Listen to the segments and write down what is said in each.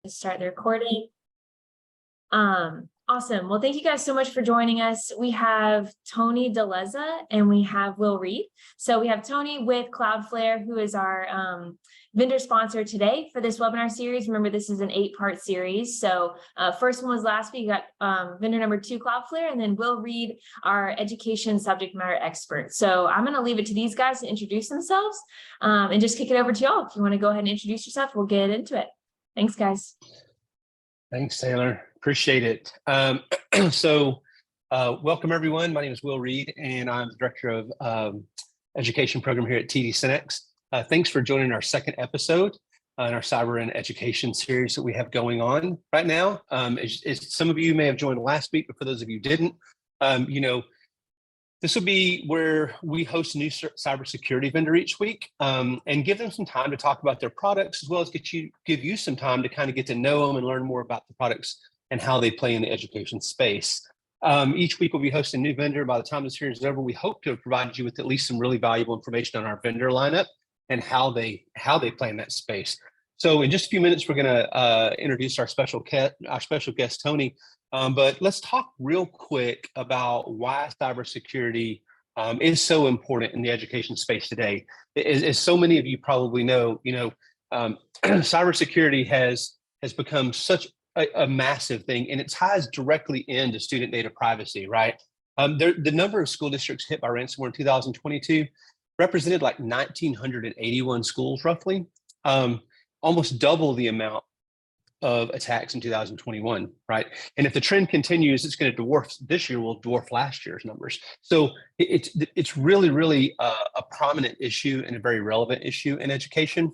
Start the recording. Awesome. Well, thank you guys so much for joining us. We have Tony DeLeza and we have Will Reid. So we have Tony with Cloudflare, who is our vendor sponsor today for this webinar series. Remember, this is an 8-part series. So first one was last week. You got vendor number 2, Cloudflare, and then Will Reid, our education subject matter expert. So I'm going to leave it to these guys to introduce themselves and just kick it over to y'all. If you want to go ahead and introduce yourself, we'll get into it. Thanks, guys. Thanks, Taylor. Appreciate it. Welcome, everyone. My name is Will Reid, and I'm the Director of Education Program here at TD SYNNEX. Thanks for joining our second episode in our Cyber and Education series that we have going on right now. As some of you may have joined last week, but for those of you who didn't, this will be where we host a new cybersecurity vendor each week and give them some time to talk about their products, as well as give you some time to kind of get to know them and learn more about the products and how they play in the education space. Each week we'll be hosting a new vendor. By the time this series is over, we hope to have provided you with at least some really valuable information on our vendor lineup and how they play in that space. So in just a few minutes, we're going to introduce our special guest, Tony. But let's talk real quick about why cybersecurity is so important in the education space today. As so many of you probably know, cybersecurity has become such a massive thing, and it ties directly into student data privacy, right? The number of school districts hit by ransomware in 2022 represented like 1,981 schools, roughly, almost double the amount of attacks in 2021, right? And if the trend continues, it's going to dwarf, this year will dwarf last year's numbers. So it's really a prominent issue and a very relevant issue in education.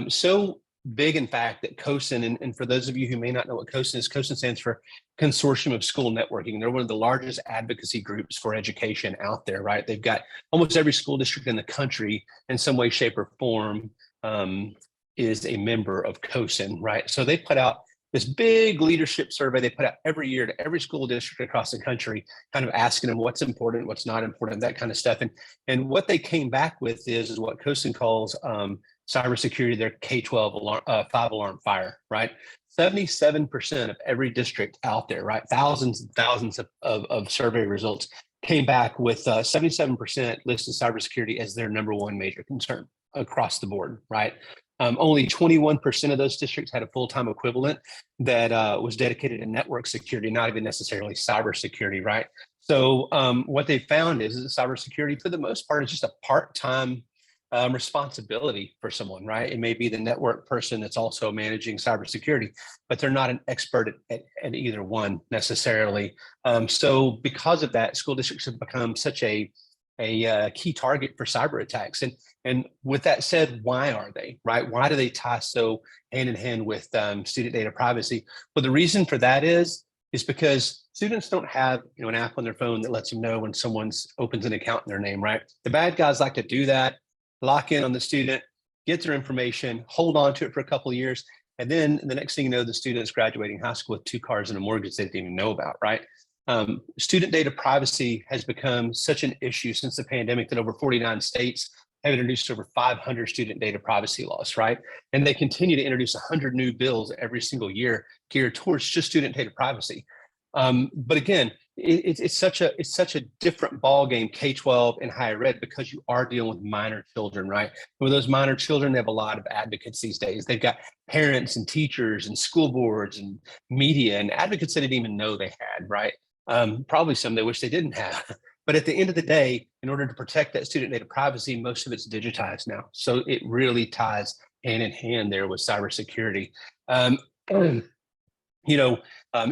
So big, in fact, that COSN, and for those of you who may not know what COSN is, COSN stands for Consortium of School Networking. They're one of the largest advocacy groups for education out there, right? They've got almost every school district in the country in some way, shape, or form is a member of COSN, right? So they put out this big leadership survey they put out every year to every school district across the country, kind of asking them what's important, what's not important, that kind of stuff. And what they came back with is what COSN calls cybersecurity, their K-12 5-alarm fire, right? 77% of every district out there, right? Thousands and thousands of survey results came back with 77% listed cybersecurity as their number one major concern across the board, right? Only 21% of those districts had a full-time equivalent that was dedicated to network security, not even necessarily cybersecurity, right? So what they found is that cybersecurity, for the most part, is just a part-time responsibility for someone, right? It may be the network person that's also managing cybersecurity, but they're not an expert at either one necessarily. So because of that, school districts have become such a key target for cyber attacks. And with that said, why are they, right? Why do they tie so hand in hand with student data privacy? Well, the reason for that is because students don't have an app on their phone that lets them know when someone's opens an account in their name, right? The bad guys like to do that, lock in on the student, get their information, hold on to it for a couple of years, and then the next thing you know, the student's graduating high school with 2 cars and a mortgage they didn't even know about, right? Student data privacy has become such an issue since the pandemic that over 49 states have introduced over 500 student data privacy laws, right? And they continue to introduce 100 new bills every single year geared towards just student data privacy. But again, it's such a different ball game, K-12 and higher ed, because you are dealing with minor children, right? And with those minor children, they have a lot of advocates these days. They've got parents and teachers and school boards and media and advocates they didn't even know they had, right? Probably some they wish they didn't have. But at the end of the day, in order to protect that student data privacy, most of it's digitized now. So it really ties hand in hand there with cybersecurity.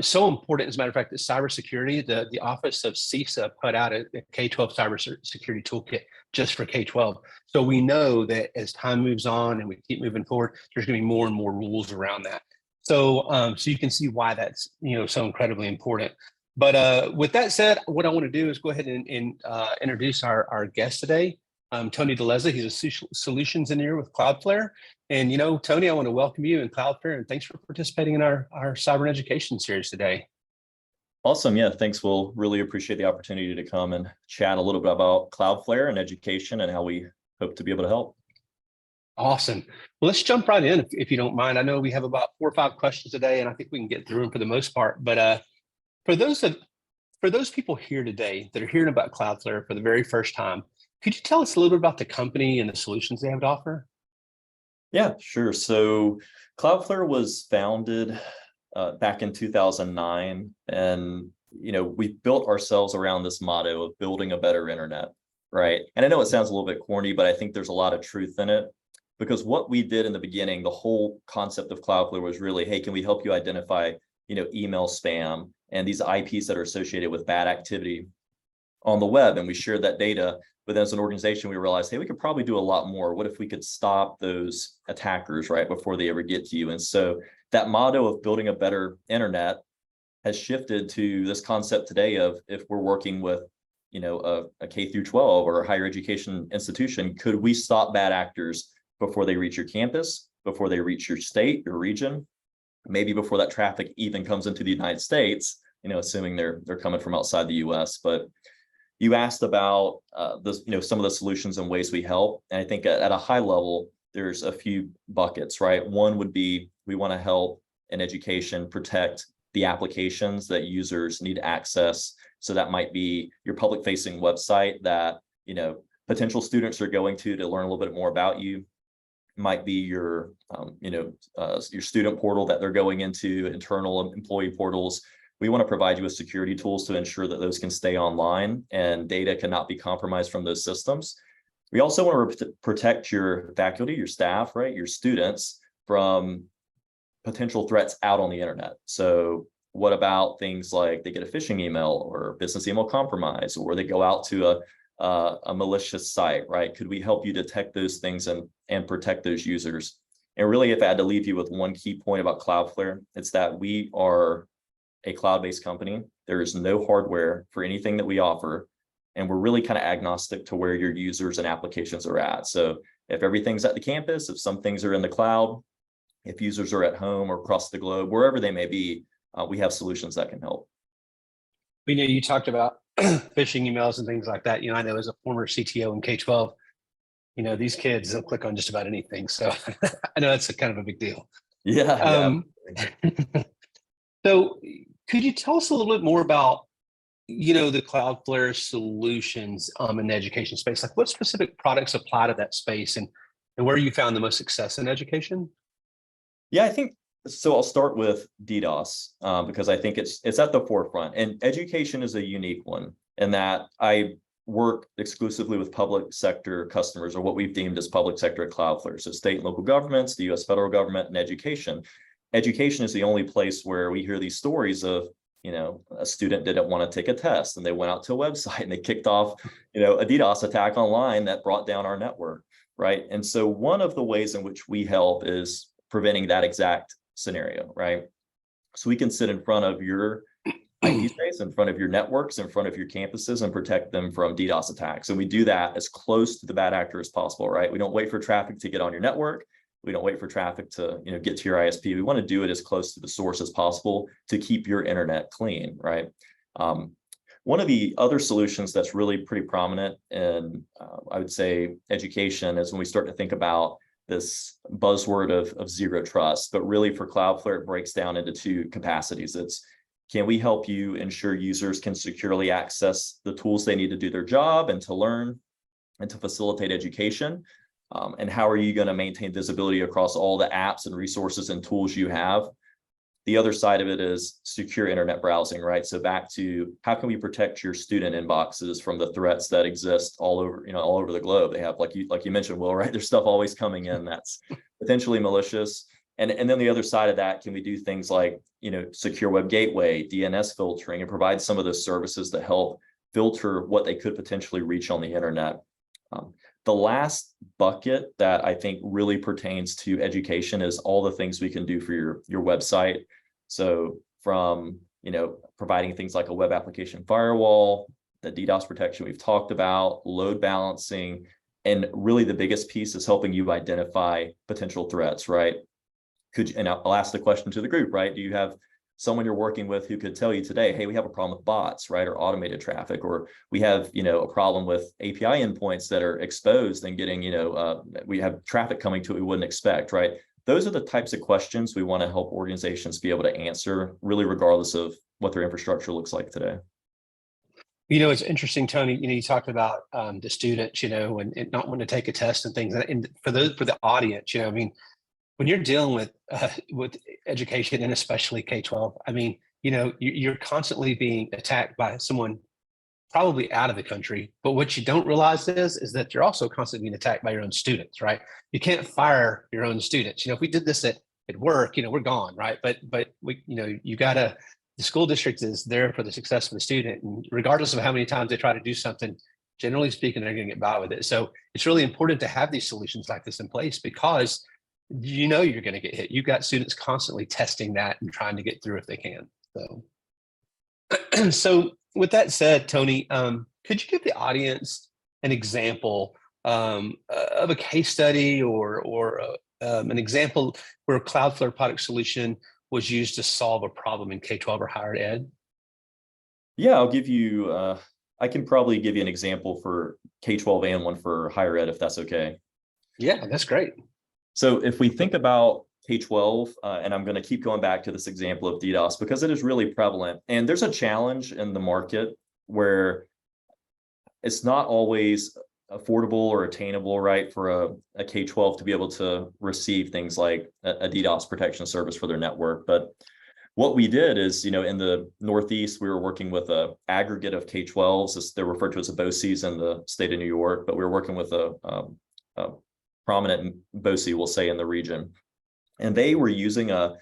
So important, as a matter of fact, that cybersecurity, the Office of CISA put out a K-12 cybersecurity toolkit just for K-12. So we know that as time moves on and we keep moving forward, there's going to be more and more rules around that. So you can see why that's so incredibly important. But with that said, what I want to do is go ahead and introduce our guest today, Tony DeLeza. He's a solutions engineer with Cloudflare. And, Tony, I want to welcome you in Cloudflare, and thanks for participating in our cyber and education series today. Awesome. Yeah, thanks. We'll really appreciate the opportunity to come and chat a little bit about Cloudflare and education and how we hope to be able to help. Awesome. Well, let's jump right in if you don't mind. I know we have about 4 or 5 questions today, and I think we can get through them for the most part. But for those people here today that are hearing about Cloudflare for the very first time, could you tell us a little bit about the company and the solutions they have to offer? Yeah, sure. So Cloudflare was founded back in 2009, and we built ourselves around this motto of building a better internet, right? And I know it sounds a little bit corny, but I think there's a lot of truth in it, because what we did in the beginning, the whole concept of Cloudflare was really, hey, can we help you identify, email spam and these IPs that are associated with bad activity on the web, and we shared that data. But as an organization, we realized, hey, we could probably do a lot more. What if we could stop those attackers right before they ever get to you? And so that motto of building a better internet has shifted to this concept today of, if we're working with a K through 12 or a higher education institution, could we stop bad actors before they reach your campus, before they reach your state, your region, maybe before that traffic even comes into the United States, assuming they're coming from outside the US. But you asked about some of the solutions and ways we help. And I think at a high level, there's a few buckets, right? One would be, we want to help in education protect the applications that users need access. So that might be your public facing website that, potential students are going to learn a little bit more about you. It might be your student portal that they're going into, internal employee portals. We want to provide you with security tools to ensure that those can stay online and data cannot be compromised from those systems. We also want to protect your faculty, your staff, right, your students from potential threats out on the internet. So what about things like they get a phishing email or business email compromise, or they go out to a malicious site, right? Could we help you detect those things and protect those users? And really, if I had to leave you with one key point about Cloudflare, it's that we are a cloud-based company. There is no hardware for anything that we offer, and we're really kind of agnostic to where your users and applications are at. So if everything's at the campus, if some things are in the cloud, if users are at home or across the globe, wherever they may be, we have solutions that can help. We know you talked about phishing emails and things like that. I know as a former CTO in K-12, these kids, they'll click on just about anything. So I know that's kind of a big deal. Yeah. So could you tell us a little bit more about, the Cloudflare solutions in the education space? Like, what specific products apply to that space, and where you found the most success in education? Yeah, I think so. I'll start with DDoS because I think it's at the forefront, and education is a unique one in that I work exclusively with public sector customers, or what we've deemed as public sector at Cloudflare. So state and local governments, the US federal government, and education. Education is the only place where we hear these stories of, a student didn't want to take a test and they went out to a website and they kicked off, a DDoS attack online that brought down our network, right? And so one of the ways in which we help is preventing that exact scenario, right? So we can sit in front of your IT space, in front of your networks, in front of your campuses, and protect them from DDoS attacks. And we do that as close to the bad actor as possible, right? We don't wait for traffic to get on your network. We don't wait for traffic to get to your ISP. We want to do it as close to the source as possible to keep your internet clean, right? One of the other solutions that's really pretty prominent in, I would say, education is when we start to think about this buzzword of zero trust. But really for Cloudflare, it breaks down into 2 capacities. It's, can we help you ensure users can securely access the tools they need to do their job and to learn and to facilitate education? And how are you going to maintain visibility across all the apps and resources and tools you have? The other side of it is secure internet browsing, right? So back to, how can we protect your student inboxes from the threats that exist all over the globe? They have, like you mentioned, Will, right? There's stuff always coming in that's potentially malicious. And then the other side of that, can we do things like, secure web gateway, DNS filtering, and provide some of those services that help filter what they could potentially reach on the internet? The last bucket that I think really pertains to education is all the things we can do for your website. So from, providing things like a web application firewall, the DDoS protection we've talked about, load balancing, and really the biggest piece is helping you identify potential threats, right? And I'll ask the question to the group, right? Do you have someone you're working with who could tell you today, hey, we have a problem with bots, right? Or automated traffic, or we have, a problem with API endpoints that are exposed and getting, we have traffic coming to it we wouldn't expect, right? Those are the types of questions we want to help organizations be able to answer, really regardless of what their infrastructure looks like today. It's interesting, Tony, you talked about the students, and not wanting to take a test and things. And for the audience, when you're dealing with education and especially K-12, you're constantly being attacked by someone probably out of the country. But what you don't realize is that you're also constantly being attacked by your own students, right? You can't fire your own students. If we did this at work, we're gone, right? But we, the school district is there for the success of the student, and regardless of how many times they try to do something, generally speaking, they're going to get by with it. So it's really important to have these solutions like this in place, because you're going to get hit. You've got students constantly testing that and trying to get through if they can. So with that said, Tony, could you give the audience an example of a case study or an example where a Cloudflare product solution was used to solve a problem in K-12 or higher ed? Yeah, I'll give you, I can probably give you an example for K-12 and one for higher ed, if that's okay. Yeah, that's great. So if we think about K-12, and I'm going to keep going back to this example of DDoS because it is really prevalent. And there's a challenge in the market where it's not always affordable or attainable, right, for a K-12 to be able to receive things like a DDoS protection service for their network. But what we did is, in the Northeast, we were working with an aggregate of K-12s. They're referred to as a BOCES in the state of New York, but we were working with a prominent BOCE, we'll say, in the region. And they were using a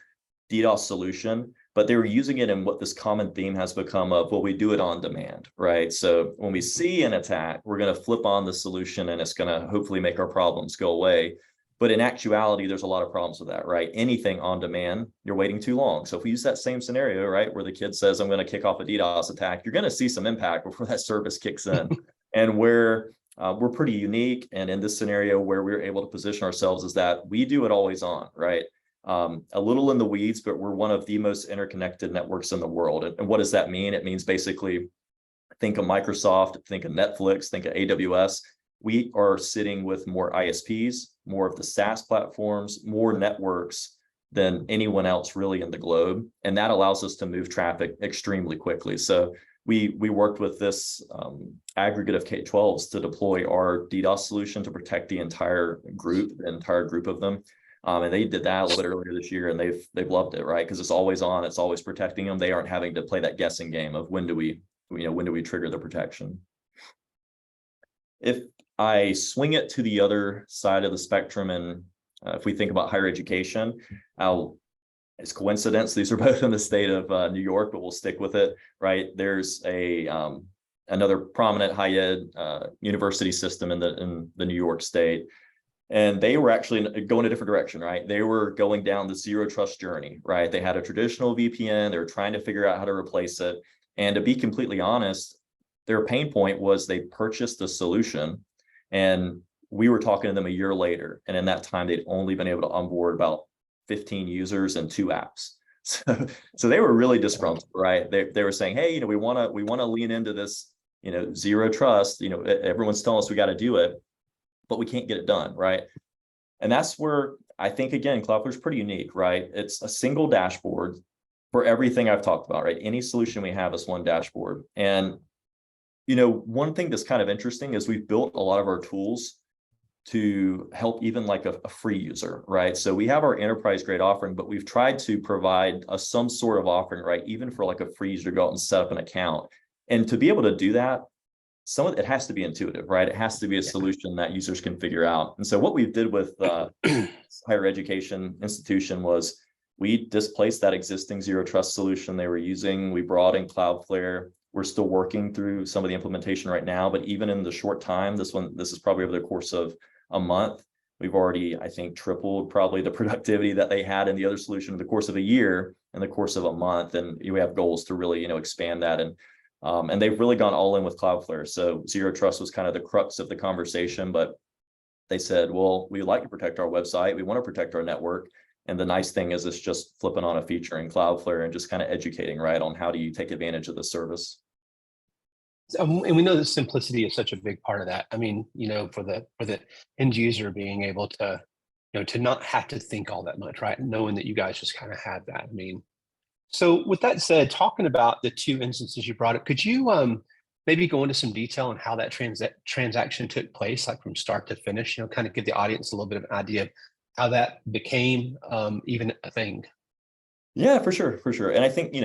DDoS solution, but they were using it in what this common theme has become of, well, we do it on demand, right? So when we see an attack, we're going to flip on the solution and it's going to hopefully make our problems go away. But in actuality, there's a lot of problems with that, right? Anything on demand, you're waiting too long. So if we use that same scenario, right, where the kid says, I'm going to kick off a DDoS attack, you're going to see some impact before that service kicks in. And where we're pretty unique, and in this scenario where we're able to position ourselves is that we do it always on, right? A little in the weeds, but we're one of the most interconnected networks in the world. And what does that mean? It means basically, think of Microsoft, think of Netflix, think of AWS. We are sitting with more ISPs, more of the SaaS platforms, more networks than anyone else really in the globe. And that allows us to move traffic extremely quickly. So we worked with this aggregate of K-12s to deploy our DDoS solution to protect the entire group of them. And they did that a little bit earlier this year, and they've loved it, right? Because it's always on, it's always protecting them. They aren't having to play that guessing game of when do we trigger the protection. If I swing it to the other side of the spectrum, and if we think about higher education, it's coincidence these are both in the state of New York, but we'll stick with it, right? There's another prominent higher ed university system in the New York state. And they were actually going a different direction, right? They were going down the zero trust journey, right? They had a traditional VPN. They were trying to figure out how to replace it. And to be completely honest, their pain point was they purchased a solution, and we were talking to them a year later. And in that time, they'd only been able to onboard about 15 users and 2 apps. So they were really disgruntled, right? They were saying, hey, we want to lean into this, zero trust. Everyone's telling us we got to do it, but we can't get it done, right? And that's where I think, again, Cloudflare is pretty unique, right? It's a single dashboard for everything I've talked about, right? Any solution we have is one dashboard. And, one thing that's kind of interesting is we've built a lot of our tools to help even like a free user, right? So we have our enterprise grade offering, but we've tried to provide some sort of offering, right? Even for like a free user to go out and set up an account. And to be able to do that, it has to be intuitive, right? It has to be a solution that users can figure out. And so what we did with higher education institution was we displaced that existing zero trust solution they were using. We brought in Cloudflare. We're still working through some of the implementation right now, but even in the short time, this is probably over the course of a month, we've already, I think, tripled probably the productivity that they had in the other solution in the course of a year, in the course of a month. And we have goals to really, expand that. And they've really gone all in with Cloudflare. So zero trust was kind of the crux of the conversation, but they said, well, we like to protect our website. We want to protect our network. And the nice thing is it's just flipping on a feature in Cloudflare and just kind of educating, right, on how do you take advantage of the service. And we know that simplicity is such a big part of that. I mean, for the end user being able to, to not have to think all that much, right? Knowing that you guys just kind of have that. I mean, so with that said, talking about the two instances you brought up, could you maybe go into some detail on how that transaction took place, like from start to finish, kind of give the audience a little bit of an idea of how that became even a thing? Yeah, for sure. And I think,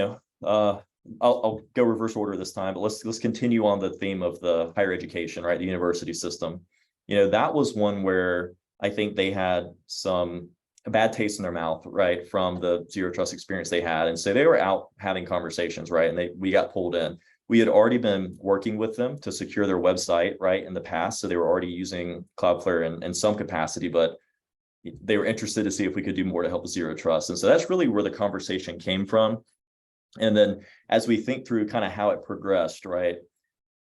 I'll go reverse order this time, but let's continue on the theme of the higher education, right? The university system. That was one where I think they had some bad taste in their mouth, right, from the zero trust experience they had. And so they were out having conversations, right? And we got pulled in. We had already been working with them to secure their website, right, in the past. So they were already using Cloudflare in some capacity, but they were interested to see if we could do more to help with zero trust. And so that's really where the conversation came from. And then as we think through kind of how it progressed, right,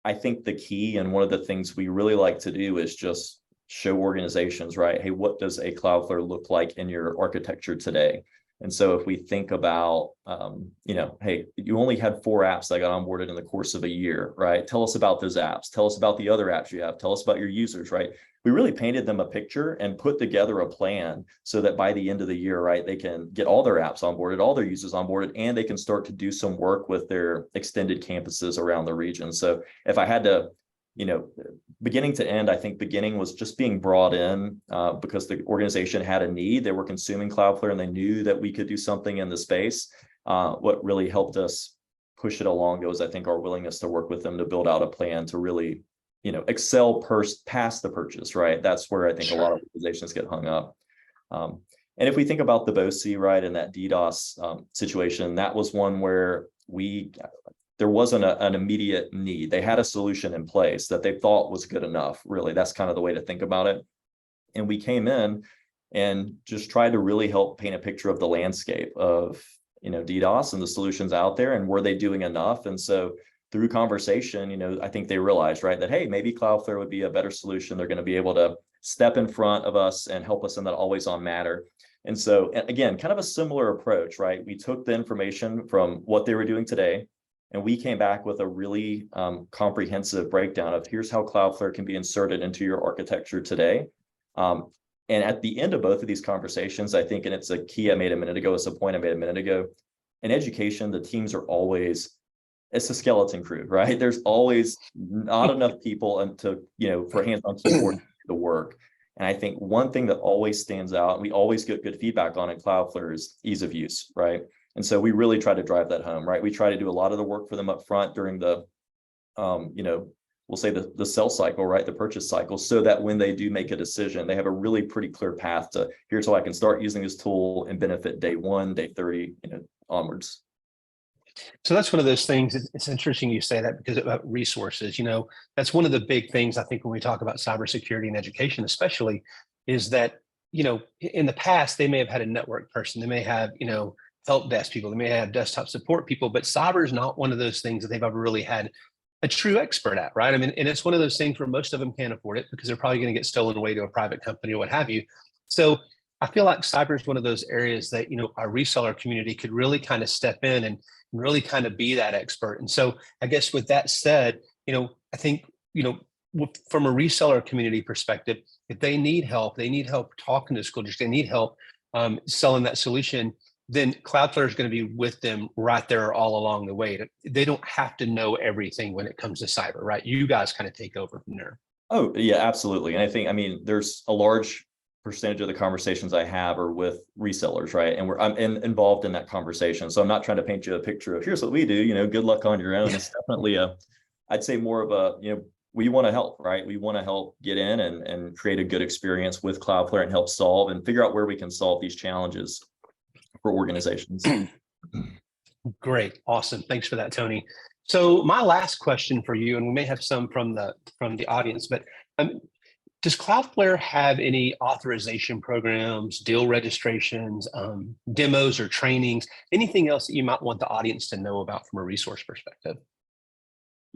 I think the key and one of the things we really like to do is just show organizations, right, hey, what does a Cloudflare look like in your architecture today? And so if we think about, hey, you only had 4 apps that got onboarded in the course of a year, right? Tell us about those apps. Tell us about the other apps you have. Tell us about your users, right? We really painted them a picture and put together a plan so that by the end of the year, right, they can get all their apps onboarded, all their users onboarded, and they can start to do some work with their extended campuses around the region. So if I had to, beginning to end, I think beginning was just being brought in because the organization had a need. They were consuming Cloudflare and they knew that we could do something in the space. What really helped us push it along was, I think, our willingness to work with them to build out a plan to really, excel past the purchase, right? That's where I think a lot of organizations get hung up. And if we think about the BOSI, right, and that DDoS situation, that was one where there wasn't an immediate need. They had a solution in place that they thought was good enough, really. That's kind of the way to think about it. And we came in and just tried to really help paint a picture of the landscape of, DDoS and the solutions out there, and were they doing enough? And so through conversation, I think they realized, right, that, hey, maybe Cloudflare would be a better solution. They're going to be able to step in front of us and help us in that always on matter. And so, again, kind of a similar approach, right? We took the information from what they were doing today, and we came back with a really comprehensive breakdown of here's how Cloudflare can be inserted into your architecture today. And at the end of both of these conversations, I think, and it's a key I made a minute ago, it's a point I made a minute ago, in education, the teams are always, it's a skeleton crew, right? There's always not enough people for hands-on keyboard to do the work. And I think one thing that always stands out, and we always get good feedback on in Cloudflare, is ease of use, right? And so we really try to drive that home, right? We try to do a lot of the work for them up front during the, we'll say the sell cycle, right? The purchase cycle, so that when they do make a decision, they have a really pretty clear path to, here's how I can start using this tool and benefit day 1, day 30, onwards. So that's one of those things. It's interesting you say that, because about resources, that's one of the big things I think when we talk about cybersecurity and education, especially, is that, in the past, they may have had a network person, they may have, help desk people, they may have desktop support people, but cyber is not one of those things that they've ever really had a true expert at, right? I mean, and it's one of those things where most of them can't afford it because they're probably going to get stolen away to a private company or what have you. So I feel like cyber is one of those areas that, our reseller community could really kind of step in and really kind of be that expert. And so I guess with that said, I think, from a reseller community perspective, if they need help talking to school districts, they need help selling that solution, then Cloudflare is going to be with them right there all along the way. They don't have to know everything when it comes to cyber, right? You guys kind of take over from there. Oh, yeah, absolutely. And I think, there's a large percentage of the conversations I have are with resellers, right? And I'm involved in that conversation. So I'm not trying to paint you a picture of here's what we do, good luck on your own. It's definitely I'd say more of a, we want to help, right? We want to help get in and create a good experience with Cloudflare and help solve and figure out where we can solve these challenges for organizations. Great. Awesome. Thanks for that, Tony. So my last question for you, and we may have some from the audience, but does Cloudflare have any authorization programs, deal registrations, demos or trainings, anything else that you might want the audience to know about from a resource perspective?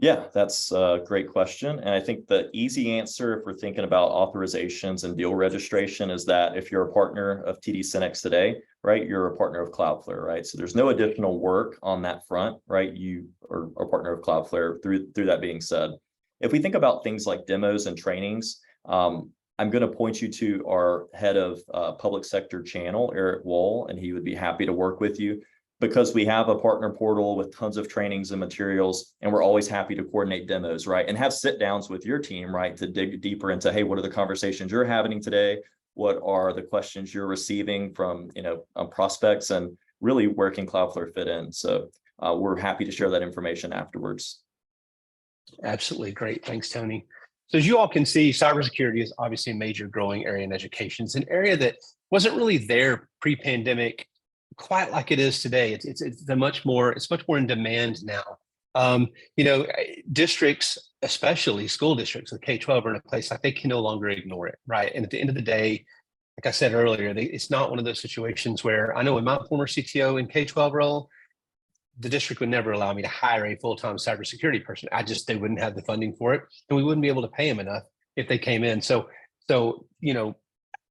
Yeah, that's a great question. And I think the easy answer, if we're thinking about authorizations and deal registration, is that if you're a partner of TD SYNNEX today, right, you're a partner of Cloudflare, right? So there's no additional work on that front, right? You are a partner of Cloudflare through that being said. If we think about things like demos and trainings, I'm going to point you to our head of public sector channel, Eric Wall, and he would be happy to work with you, because we have a partner portal with tons of trainings and materials, and we're always happy to coordinate demos, right? And have sit downs with your team, right? To dig deeper into, hey, what are the conversations you're having today? What are the questions you're receiving from, prospects, and really where can Cloudflare fit in? So we're happy to share that information afterwards. Absolutely. Great. Thanks, Tony. So as you all can see, cybersecurity is obviously a major growing area in education. It's an area that wasn't really there pre-pandemic quite like it is today. It's much more in demand now. Districts, especially school districts with K-12, are in a place like they can no longer ignore it, right? And at the end of the day, like I said earlier, it's not one of those situations where, I know in my former CTO in K-12 role, the district would never allow me to hire a full-time cybersecurity person. They wouldn't have the funding for it, and we wouldn't be able to pay them enough if they came in. So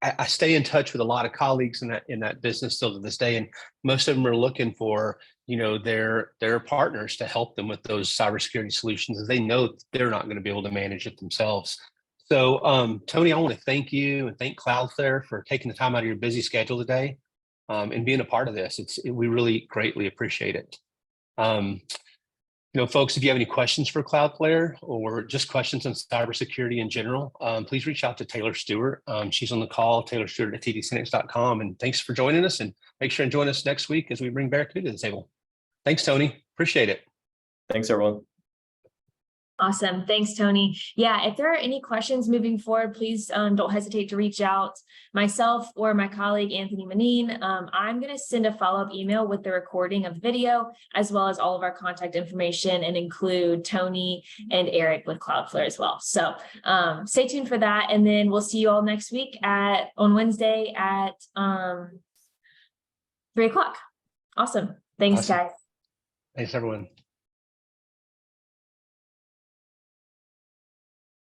I stay in touch with a lot of colleagues in that business still to this day, and most of them are looking for their partners to help them with those cybersecurity solutions, as they know they're not going to be able to manage it themselves. So, Tony, I want to thank you and thank Cloudflare for taking the time out of your busy schedule today and being a part of this. We really greatly appreciate it. Folks, if you have any questions for Cloudflare or just questions on cybersecurity in general, please reach out to Taylor Stewart. She's on the call, taylorstewart@tdsynnex.com. And thanks for joining us, and make sure and join us next week as we bring Barracuda to the table. Thanks, Tony. Appreciate it. Thanks, everyone. Awesome. Thanks, Tony. Yeah, if there are any questions moving forward, please don't hesitate to reach out. Myself or my colleague, Anthony Manine, I'm going to send a follow-up email with the recording of the video, as well as all of our contact information, and include Tony and Eric with Cloudflare as well. So stay tuned for that. And then we'll see you all next week on Wednesday at 3 o'clock. Awesome. Thanks, guys. Thanks, everyone.